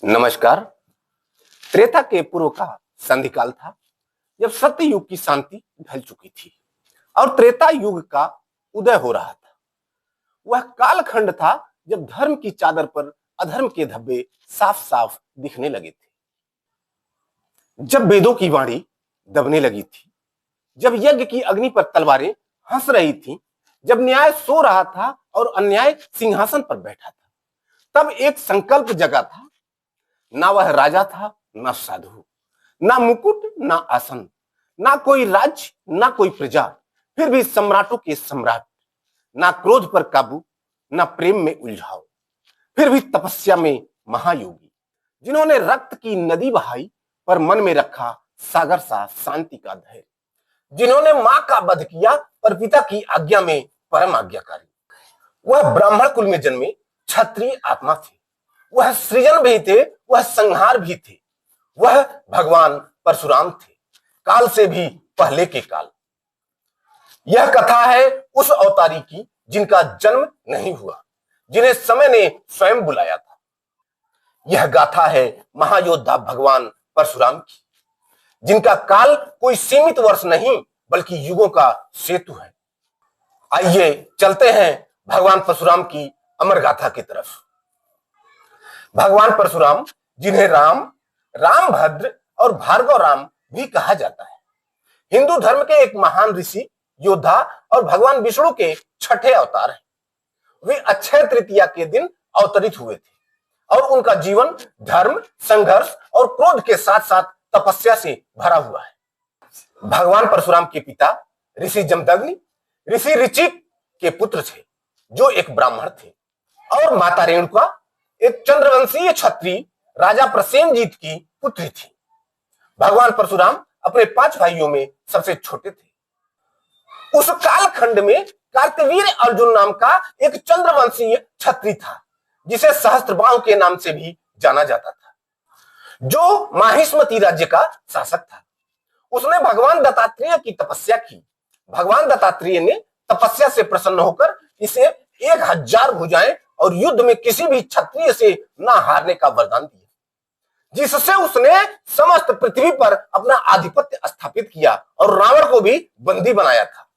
नमस्कार। त्रेता के पूर्व का संधिकाल था, जब सत्य युग की शांति ढल चुकी थी और त्रेता युग का उदय हो रहा था। वह कालखंड था जब धर्म की चादर पर अधर्म के धब्बे साफ साफ दिखने लगे थे, जब वेदों की वाणी दबने लगी थी, जब यज्ञ की अग्नि पर तलवारें हंस रही थी, जब न्याय सो रहा था और अन्याय सिंहासन पर बैठा था, तब एक संकल्प जगा था। ना वह राजा था, ना साधु, ना मुकुट, ना आसन, ना कोई राज्य, ना कोई प्रजा, फिर भी सम्राटों के सम्राट। ना क्रोध पर काबू, ना प्रेम में उलझाव, फिर भी तपस्या में महायोगी, जिन्होंने रक्त की नदी बहाई पर मन में रखा सागर सा शांति का धैर्य, जिन्होंने मां का वध किया पर पिता की आज्ञा में परम आज्ञाकारी। वह ब्राह्मण कुल में जन्मे क्षत्रिय आत्मा थे। वह सृजन भी थे, वह संहार भी थे। वह भगवान परशुराम थे, काल से भी पहले के काल। यह कथा है उस अवतारी की जिनका जन्म नहीं हुआ, जिन्हें समय ने स्वयं बुलाया था। यह गाथा है महायोद्धा भगवान परशुराम की, जिनका काल कोई सीमित वर्ष नहीं बल्कि युगों का सेतु है। आइए चलते हैं भगवान परशुराम की अमर गाथा की तरफ। भगवान परशुराम, जिन्हें राम, रामभद्र और भार्गव राम भी कहा जाता है, हिंदू धर्म के एक महान ऋषि, योद्धा और भगवान विष्णु के छठे अवतार हैं। वे अक्षय तृतीया के दिन अवतरित हुए थे और उनका जीवन धर्म, संघर्ष और क्रोध के साथ साथ तपस्या से भरा हुआ है। भगवान परशुराम के पिता ऋषि जमदग्नि ऋषि ऋचिक के पुत्र थे, जो एक ब्राह्मण थे, और माता रेणुका एक चंद्रवंशीय क्षत्रिय राजा प्रसेनजीत की पुत्री थी। भगवान परशुराम अपने 5 भाइयों में सबसे छोटे थे। उस कालखंड में कार्तवीर्य अर्जुन नाम का एक चंद्रवंशीय क्षत्रिय था, जिसे सहस्त्रबाहु के नाम से भी जाना जाता था, जो माहिष्मती राज्य का शासक था। उसने भगवान दत्तात्रेय की तपस्या की। भगवान दत्तात्रेय ने तपस्या से प्रसन्न होकर इसे 1000 भुजाएं और युद्ध में किसी भी क्षत्रिय से ना हारने का वरदान दिया, जिससे उसने समस्त पृथ्वी पर अपना आधिपत्य स्थापित किया और रावण को भी बंदी बनाया था।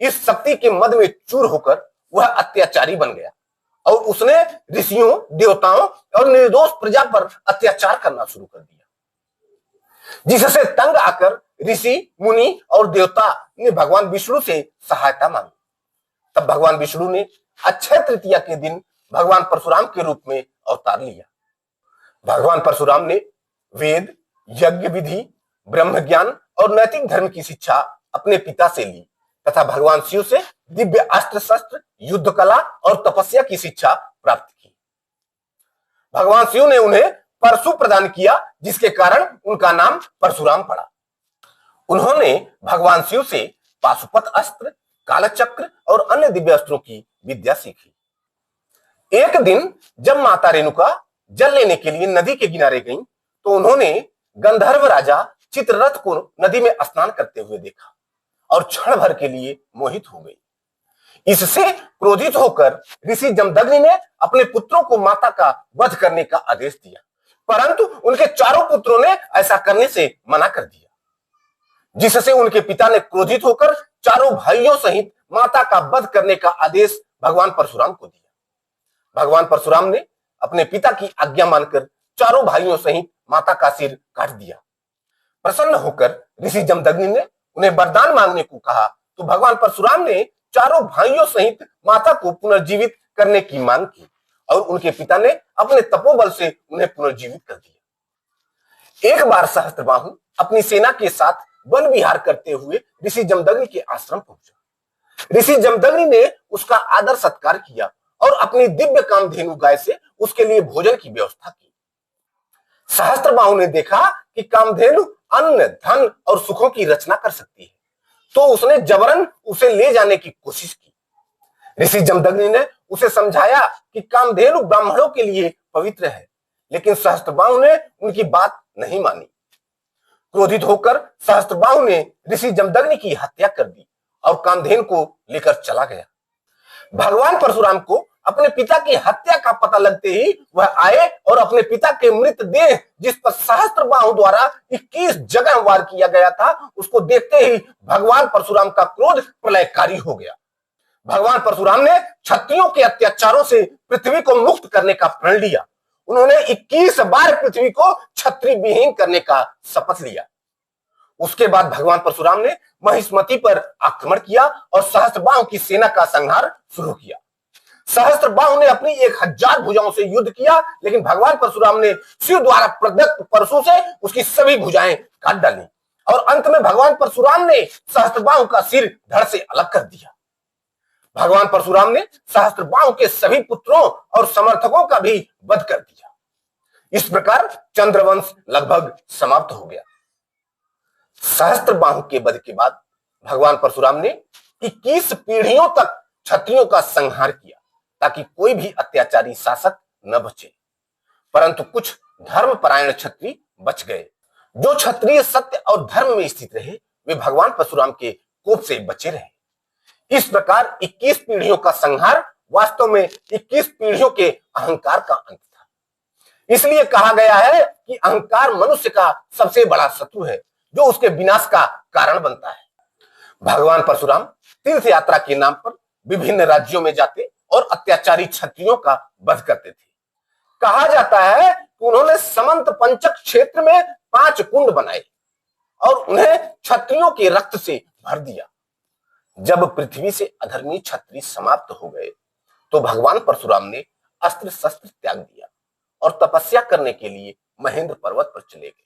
इस शक्ति के मद में चूर होकर वह अत्याचारी बन गया और उसने ऋषियों, देवताओं और निर्दोष प्रजा पर अत्याचार करना शुरू कर दिया, जिससे तंग आकर ऋषि, मुनि और देवता ने भगवान विष्णु से सहायता मांगी। तब भगवान विष्णु ने अक्षय तृतीया के दिन भगवान परशुराम के रूप में अवतार लिया। भगवान परशुराम ने वेद, यज्ञ विधि, ब्रह्म ज्ञान और नैतिक धर्म की शिक्षा अपने पिता से ली तथा भगवान शिव से दिव्य अस्त्र शस्त्र, युद्ध कला और तपस्या की शिक्षा प्राप्त की। भगवान शिव ने उन्हें परशु प्रदान किया, जिसके कारण उनका नाम परशुराम पड़ा। उन्होंने भगवान शिव से पाशुपत अस्त्र, कालचक्र और अन्य दिव्य अस्त्रों की विद्या सीखी। एक दिन जब माता रेणुका जल लेने के लिए नदी के किनारे गईं, तो उन्होंने गंधर्व राजा चित्ररथ को नदी में स्नान करते हुए देखा और क्षण भर के लिए मोहित हो गई। इससे क्रोधित होकर ऋषि जमदग्नि ने अपने पुत्रों को माता का वध करने का आदेश दिया, परंतु उनके चारों पुत्रों ने ऐसा करने से मना कर दिया, जिससे उनके पिता ने क्रोधित होकर चारों भाइयों सहित माता का वध करने का आदेश भगवान परशुराम को दिया। भगवान परशुराम ने अपने पिता की आज्ञा मानकर चारों भाइयों सहित माता का सिर काट दिया। प्रसन्न होकर ऋषि जमदग्नि ने उन्हें वरदान मांगने को कहा, तो भगवान परशुराम ने चारों भाइयों सहित माता को पुनर्जीवित करने की मांग की और उनके पिता ने अपने तपोबल से उन्हें पुनर्जीवित कर दिया। एक बार सहस्त्रबाहु अपनी सेना के साथ वन विहार करते हुए ऋषि जमदग्नि के आश्रम पहुंचा। ऋषि जमदग्नि ने उसका आदर सत्कार किया और अपनी दिव्य कामधेनु गाय से उसके लिए भोजन की व्यवस्था की। सहस्त्रबाहु ने देखा कि कामधेनु अन्न, धन और सुखों की रचना कर सकती है, तो उसने जबरन उसे ले जाने की कोशिश की। ऋषि जमदग्नि ने उसे समझाया कि कामधेनु ब्राह्मणों के लिए पवित्र है, लेकिन सहस्त्रबाहु ने उनकी बात नहीं मानी। क्रोधित होकर सहस्त्रबाहु ने ऋषि जमदग्नि की हत्या कर दी और कामधेनु को लेकर चला गया। भगवान परशुराम को अपने पिता की हत्या का पता लगते ही वह आए और अपने पिता के मृतदेह जिस पर सहस्त्र बाहु द्वारा 21 जगह वार किया गया था उसको देखते ही भगवान परशुराम का क्रोध प्रलयकारी हो गया। भगवान परशुराम ने क्षत्रियों के अत्याचारों से पृथ्वी को मुक्त करने का प्रण लिया। उन्होंने 21 बार पृथ्वी को क्षत्रिय विहीन करने का शपथ लिया। उसके बाद भगवान परशुराम ने महिष्मती पर आक्रमण किया और सहस्त्रबाहु की सेना का संहार शुरू किया। सहस्त्रबाहु ने अपनी 1000 भुजाओं से युद्ध किया, लेकिन भगवान परशुराम ने शिव द्वारा प्रदत्त परशु से उसकी सभी भुजाएं काट डाली और अंत में भगवान परशुराम ने सहस्त्रबाहु का सिर धड़ से अलग कर दिया। भगवान परशुराम ने सहस्त्रबाहु के सभी पुत्रों और समर्थकों का भी वध कर दिया। इस प्रकार चंद्रवंश लगभग समाप्त हो गया। सहस्त्रबाहु के वध के बाद भगवान परशुराम ने 21 पीढ़ियों तक क्षत्रियों का संहार किया ताकि कोई भी अत्याचारी शासक न बचे, परंतु कुछ धर्मपरायण क्षत्रिय बच गए। जो क्षत्रिय सत्य और धर्म में स्थित रहे वे भगवान परशुराम के कोप से बचे रहे। इस प्रकार 21 पीढ़ियों का संहार वास्तव में 21 पीढ़ियों के अहंकार का अंत था। इसलिए कहा गया है कि अहंकार मनुष्य का सबसे बड़ा शत्रु है जो उसके विनाश का कारण बनता है। भगवान परशुराम तीर्थ यात्रा के नाम पर विभिन्न राज्यों में जाते और अत्याचारी क्षत्रियों का वध करते थे। कहा जाता है कि उन्होंने समंत पंचक क्षेत्र में 5 कुंड बनाए और उन्हें क्षत्रियों के रक्त से भर दिया। जब पृथ्वी से अधर्मी क्षत्रिय समाप्त हो गए तो भगवान परशुराम ने अस्त्र शस्त्र त्याग दिया और तपस्या करने के लिए महेंद्र पर्वत पर चले गए।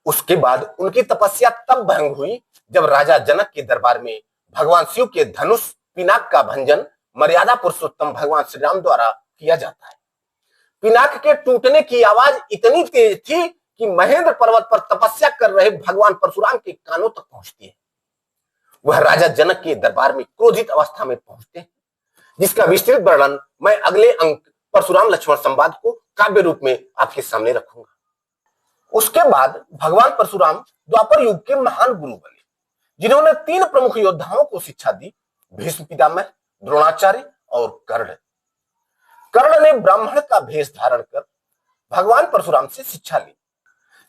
उसके बाद उनकी तपस्या तब भंग हुई जब राजा जनक के दरबार में भगवान शिव के धनुष पिनाक का भंजन मर्यादा पुरुषोत्तम भगवान श्री राम द्वारा किया जाता है। पिनाक के टूटने की आवाज इतनी तेज थी कि महेंद्र पर्वत पर तपस्या कर रहे भगवान परशुराम के कानों तक पहुंचती है। वह राजा जनक के दरबार में क्रोधित अवस्था में पहुंचते हैं, जिसका विस्तृत वर्णन मैं अगले अंक परशुराम लक्ष्मण संवाद को काव्य रूप में आपके सामने रखूंगा। उसके बाद भगवान परशुराम द्वापर युग के महान गुरु बने, जिन्होंने 3 प्रमुख योद्धाओं को शिक्षा दी, भीष्म पितामह, द्रोणाचार्य और कर्ण। कर्ण ने ब्राह्मण का भेष धारण कर भगवान परशुराम से शिक्षा ली।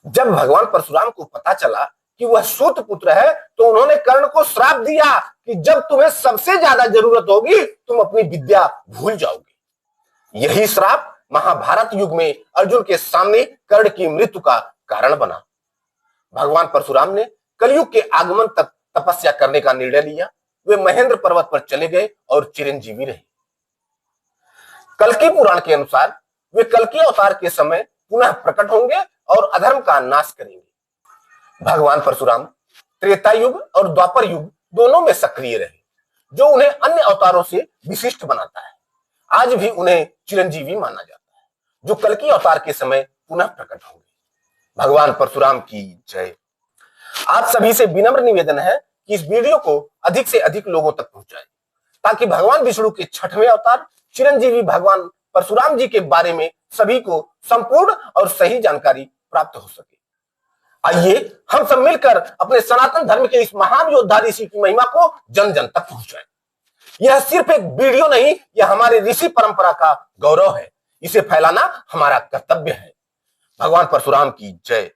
जब भगवान परशुराम को पता चला कि वह सूत पुत्र है तो उन्होंने कर्ण को श्राप दिया कि जब तुम्हें सबसे ज्यादा जरूरत होगी तुम अपनी विद्या भूल जाओगे। यही श्राप महाभारत युग में अर्जुन के सामने कर्ण की मृत्यु का कारण बना। भगवान परशुराम ने कलयुग के आगमन तक तपस्या करने का निर्णय लिया। वे महेंद्र पर्वत पर चले गए और चिरंजीवी रहे। कल्कि पुराण के अनुसार वे कल्कि अवतार के समय पुनः प्रकट होंगे और अधर्म का नाश करेंगे। भगवान परशुराम त्रेता युग और द्वापर युग दोनों में सक्रिय रहे, जो उन्हें अन्य अवतारों से विशिष्ट बनाता है। आज भी उन्हें चिरंजीवी माना जाता है, जो कल्कि अवतार के समय पुनः प्रकट होंगे। भगवान परशुराम की जय। आप सभी से विनम्र निवेदन है कि इस वीडियो को अधिक से अधिक लोगों तक पहुंचाएं, ताकि भगवान विष्णु के 6वें अवतार चिरंजीवी भगवान परशुराम जी के बारे में सभी को संपूर्ण और सही जानकारी प्राप्त हो सके। आइए हम सब मिलकर अपने सनातन धर्म के इस महान योद्धा ऋषि की महिमा को जन जन तक पहुंचाएं। यह सिर्फ एक वीडियो नहीं, यह हमारे ऋषि परंपरा का गौरव है। इसे फैलाना हमारा कर्तव्य है। भगवान परशुराम की जय।